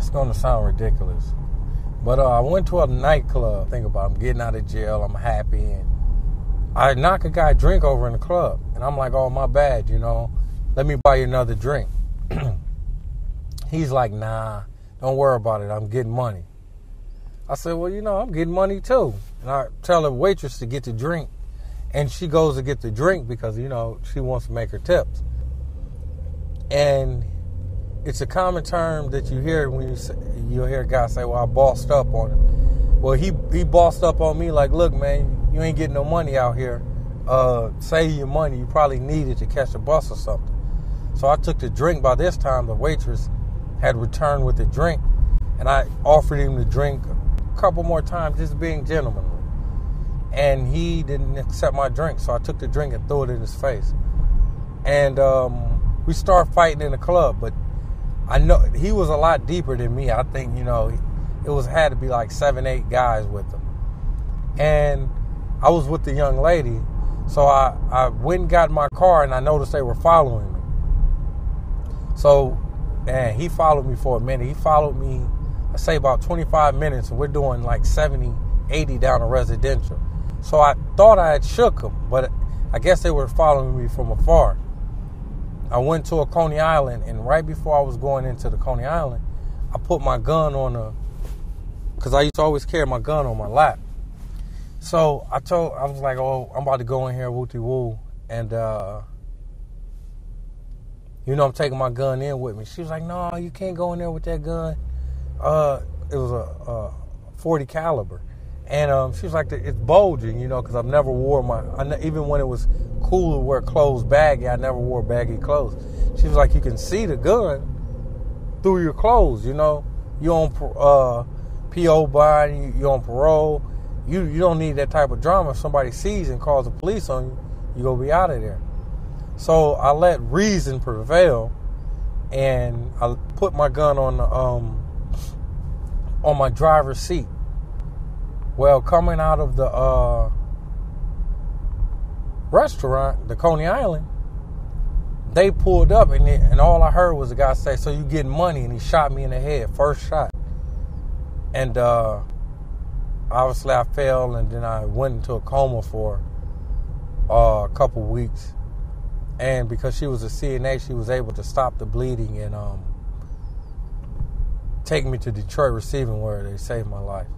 It's going to sound ridiculous. But I went to a nightclub. Think about it. I'm getting out of jail. I'm happy. And I knock a guy drink over in the club. And I'm like, oh, my bad, Let me buy you another drink. He's like, nah, don't worry about it. I'm getting money. I said, well, I'm getting money too. And I tell the waitress to get the drink. And she goes to get the drink because, she wants to make her tips. And it's a common term that you hear when you'll hear a guy say, well, I bossed up on him. Well, he bossed up on me like, look, man, you ain't getting no money out here. Save your money. You probably need it to catch a bus or something. So I took the drink. By this time, the waitress had returned with the drink. And I offered him the drink a couple more times, just being gentlemanly. And he didn't accept my drink. So I took the drink and threw it in his face. And we started fighting in the club. But I know he was a lot deeper than me. I think, it had to be like 7, 8 guys with him. And I was with the young lady. So I went and got in my car and I noticed they were following me. So, man, he followed me for a minute. He followed me, I say about 25 minutes, and we're doing like 70, 80 down a residential. So I thought I had shook them, but I guess they were following me from afar. I went to a Coney Island, and right before I was going into the Coney Island, I put my gun because I used to always carry my gun on my lap. So I was like, oh, I'm about to go in here, woo-de-woo, and, I'm taking my gun in with me. She was like, no, you can't go in there with that gun. It was a 40 caliber. And she was like, it's bulging, because I've never wore even when it was cool to wear clothes baggy, I never wore baggy clothes. She was like, you can see the gun through your clothes, You on P.O. bond, you on parole. You don't need that type of drama. If somebody sees and calls the police on you, you're going to be out of there. So I let reason prevail, and I put my gun on my driver's seat. Well, coming out of the restaurant, the Coney Island, they pulled up, and all I heard was the guy say, so you getting money? And he shot me in the head, first shot. And obviously I fell, and then I went into a coma for a couple weeks. And because she was a CNA, she was able to stop the bleeding and take me to Detroit Receiving, where they saved my life.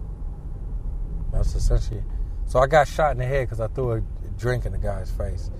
That's essentially it. So I got shot in the head because I threw a drink in the guy's face.